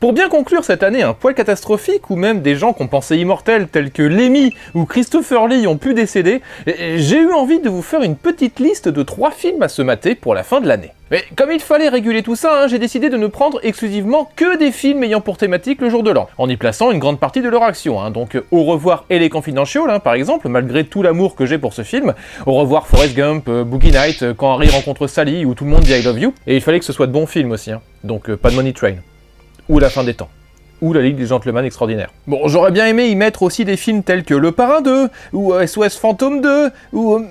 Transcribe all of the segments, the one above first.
Pour bien conclure cette année un poil catastrophique, où même des gens qu'on pensait immortels tels que Lemmy ou Christopher Lee ont pu décéder, j'ai eu envie de vous faire une petite liste de 3 films à se mater pour la fin de l'année. Mais comme il fallait réguler tout ça, j'ai décidé de ne prendre exclusivement que des films ayant pour thématique le jour de l'an, en y plaçant une grande partie de leur action. Donc Au revoir LA Confidential, par exemple, malgré tout l'amour que j'ai pour ce film. Au revoir Forrest Gump, Boogie Night, Quand Harry rencontre Sally, où tout le monde dit I love you. Et il fallait que ce soit de bons films aussi, donc pas de Money Train. Ou La fin des temps. Ou La Ligue des Gentlemen Extraordinaires. Bon, j'aurais bien aimé y mettre aussi des films tels que Le Parrain 2, ou SOS Fantôme 2,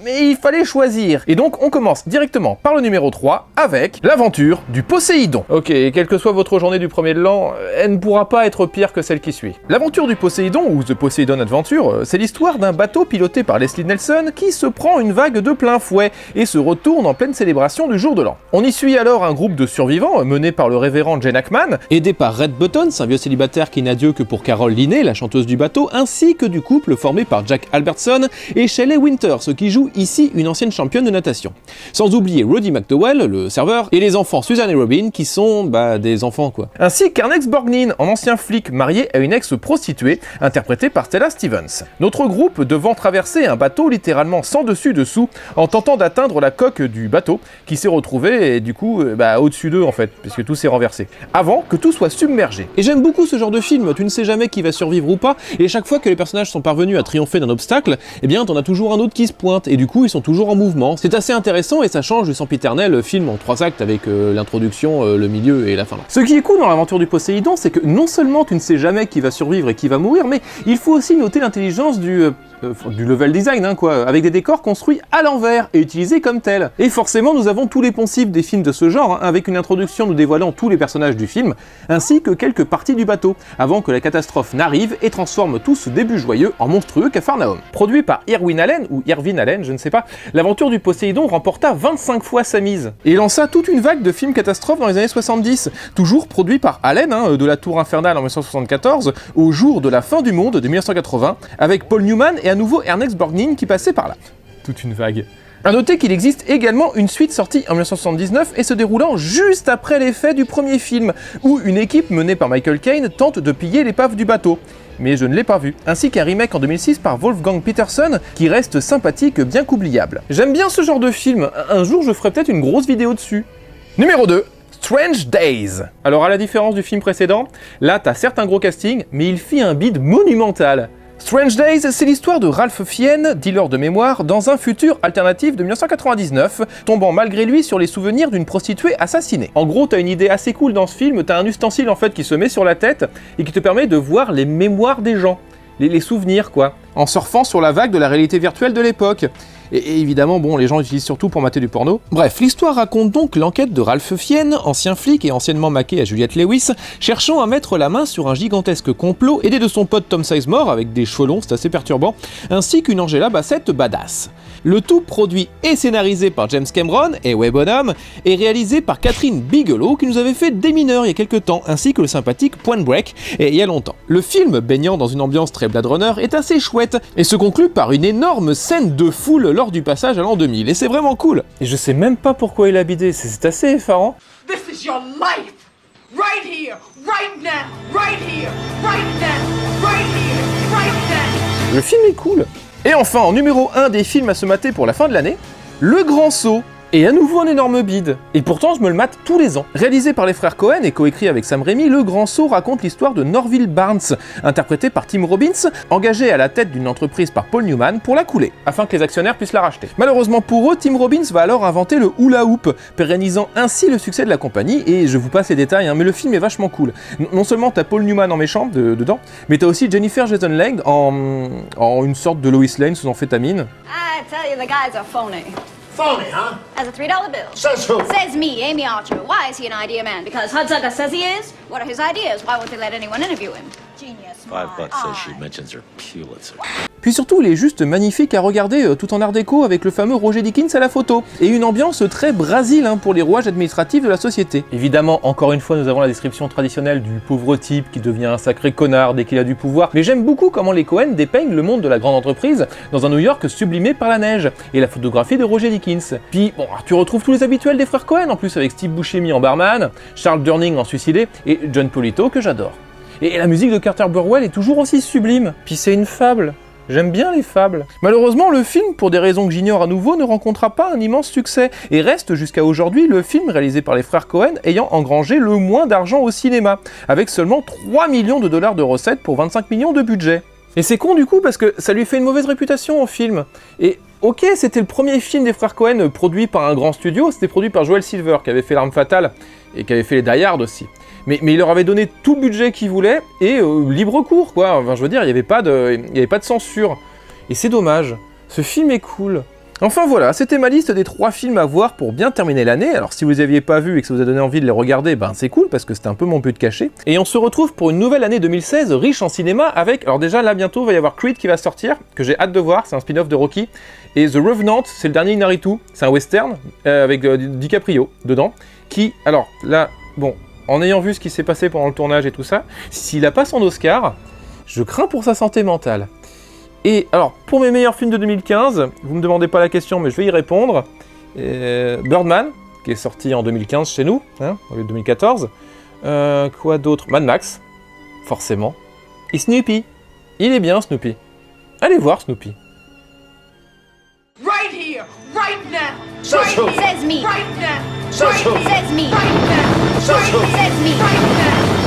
mais il fallait choisir. Et donc, on commence directement par le numéro 3, avec L'aventure du Poséidon. Ok, quelle que soit votre journée du premier de l'an, elle ne pourra pas être pire que celle qui suit. L'aventure du Poséidon, ou The Poseidon Adventure, c'est l'histoire d'un bateau piloté par Leslie Nelson qui se prend une vague de plein fouet et se retourne en pleine célébration du jour de l'an. On y suit alors un groupe de survivants, mené par le révérend Gene Hackman, aidé par Red Buttons, un vieux célibataire qui n'a Dieu que pour Carol Linney, la chanteuse du bateau, ainsi que du couple formé par Jack Albertson et Shelley Winters, qui joue ici une ancienne championne de natation. Sans oublier Roddy McDowell, le serveur, et les enfants Susan et Robin, qui sont, des enfants quoi. Ainsi qu'Ernest Borgnine, un ancien flic marié à une ex-prostituée, interprétée par Stella Stevens. Notre groupe devant traverser un bateau littéralement sans dessus-dessous, en tentant d'atteindre la coque du bateau, qui s'est retrouvé, et du coup, au-dessus d'eux en fait, puisque tout s'est renversé, avant que tout soit submergé. Et j'aime beaucoup ce genre de film, tu ne sais jamais qui va survivre ou pas, et chaque fois que les personnages sont parvenus à triompher d'un obstacle, t'en as toujours un autre qui se pointe, et du coup ils sont toujours en mouvement. C'est assez intéressant et ça change du sempiternel film en 3 actes avec l'introduction, le milieu et la fin. Ce qui est cool dans l'aventure du Poséidon, c'est que non seulement tu ne sais jamais qui va survivre et qui va mourir, mais il faut aussi noter l'intelligence du level design, avec des décors construits à l'envers et utilisés comme tels. Et forcément, nous avons tous les poncifs des films de ce genre, avec une introduction nous dévoilant tous les personnages du film, ainsi que quelques parties du bateau, avant que la catastrophe n'arrive et transforme tout ce début joyeux en monstrueux Capharnaüm. Produit par Irwin Allen, ou Irvin Allen, je ne sais pas, l'aventure du Poséidon remporta 25 fois sa mise, et lança toute une vague de films catastrophes dans les années 70, toujours produit par Allen, de La Tour Infernale en 1974, au jour de la fin du monde de 1980, avec Paul Newman et à nouveau Ernest Borgnine qui passait par là. Toute une vague. A noter qu'il existe également une suite sortie en 1979 et se déroulant juste après les faits du premier film, où une équipe menée par Michael Caine tente de piller l'épave du bateau. Mais je ne l'ai pas vu. Ainsi qu'un remake en 2006 par Wolfgang Peterson, qui reste sympathique bien qu'oubliable. J'aime bien ce genre de film, un jour je ferai peut-être une grosse vidéo dessus. Numéro 2. Strange Days. Alors à la différence du film précédent, là t'as certes un gros casting, mais il fit un bide monumental. Strange Days, c'est l'histoire de Ralph Fiennes, dealer de mémoire, dans un futur alternatif de 1999, tombant malgré lui sur les souvenirs d'une prostituée assassinée. En gros, t'as une idée assez cool dans ce film, t'as un ustensile en fait qui se met sur la tête et qui te permet de voir les mémoires des gens, les souvenirs quoi, en surfant sur la vague de la réalité virtuelle de l'époque. Et évidemment, les gens l'utilisent surtout pour mater du porno. Bref, l'histoire raconte donc l'enquête de Ralph Fiennes, ancien flic et anciennement maqué à Juliette Lewis, cherchant à mettre la main sur un gigantesque complot, aidé de son pote Tom Sizemore, avec des cheveux longs, c'est assez perturbant, ainsi qu'une Angela Bassett badass. Le tout produit et scénarisé par James Cameron et Wes Bonham, et réalisé par Catherine Bigelow, qui nous avait fait Des Mineurs il y a quelques temps, ainsi que le sympathique Point Break, et il y a longtemps. Le film, baignant dans une ambiance très Blade Runner, est assez chouette, et se conclut par une énorme scène de foule lors du passage à l'an 2000, et c'est vraiment cool. Et je sais même pas pourquoi il a bidé, c'est assez effarant. This is your life! Right here, right now, right here, right now, right here, right now! Le film est cool. Et enfin, en numéro 1 des films à se mater pour la fin de l'année, Le Grand Saut. Et à nouveau un énorme bide. Et pourtant, je me le mate tous les ans. Réalisé par les frères Cohen et coécrit avec Sam Raimi, Le Grand Saut raconte l'histoire de Norville Barnes, interprété par Tim Robbins, engagé à la tête d'une entreprise par Paul Newman pour la couler, afin que les actionnaires puissent la racheter. Malheureusement pour eux, Tim Robbins va alors inventer le hula hoop, pérennisant ainsi le succès de la compagnie, et je vous passe les détails, mais le film est vachement cool. Non seulement t'as Paul Newman en méchant dedans, mais t'as aussi Jennifer Jason Leigh en une sorte de Lois Lane sous amphétamine. I tell you, the guys are phony. Phony, huh? As a $3 bill. Says who? Says me, Amy Archer. Why is he an idea man? Because Hudsucker says he is? What are his ideas? Why won't they let anyone interview him? Genius. $5 says she mentions her Pulitzer. Puis surtout, il est juste magnifique à regarder tout en art déco avec le fameux Roger Deakins à la photo. Et une ambiance très Brésil pour les rouages administratifs de la société. Évidemment, encore une fois, nous avons la description traditionnelle du pauvre type qui devient un sacré connard dès qu'il a du pouvoir. Mais j'aime beaucoup comment les Coen dépeignent le monde de la grande entreprise dans un New York sublimé par la neige et la photographie de Roger Deakins. Puis, bon, tu retrouves tous les habituels des frères Coen en plus avec Steve Buscemi en barman, Charles Durning en suicidé et John Polito que j'adore. Et la musique de Carter Burwell est toujours aussi sublime. Puis c'est une fable. J'aime bien les fables. Malheureusement, le film, pour des raisons que j'ignore à nouveau, ne rencontra pas un immense succès et reste jusqu'à aujourd'hui le film réalisé par les frères Coen ayant engrangé le moins d'argent au cinéma, avec seulement 3 millions de dollars de recettes pour 25 millions de budget. Et c'est con du coup parce que ça lui fait une mauvaise réputation au film. Et ok, c'était le premier film des frères Coen produit par un grand studio, c'était produit par Joel Silver qui avait fait L'Arme Fatale et qui avait fait les Die Hard aussi. Mais il leur avait donné tout le budget qu'ils voulaient et libre cours quoi, enfin je veux dire, il n'y avait pas de censure. Et c'est dommage, ce film est cool. Enfin voilà, c'était ma liste des 3 films à voir pour bien terminer l'année. Alors si vous les aviez pas vus et que ça vous a donné envie de les regarder, ben c'est cool parce que c'était un peu mon but caché. Et on se retrouve pour une nouvelle année 2016 riche en cinéma avec, alors déjà là bientôt il va y avoir Creed qui va sortir, que j'ai hâte de voir, c'est un spin-off de Rocky. Et The Revenant, c'est le dernier Inaritu, c'est un western avec DiCaprio dedans, qui, alors là, bon, en ayant vu ce qui s'est passé pendant le tournage et tout ça, s'il a pas son Oscar, je crains pour sa santé mentale. Et alors, pour mes meilleurs films de 2015, vous me demandez pas la question, mais je vais y répondre. Birdman, qui est sorti en 2015 chez nous, hein, au lieu de 2014. Quoi d'autre? Mad Max, forcément. Et Snoopy. Il est bien, Snoopy. Allez voir Snoopy. Right here, right now. Social. Right here, Says me. right now. Social. Right here, Says me. right now. Social. Right here, Says me. right now.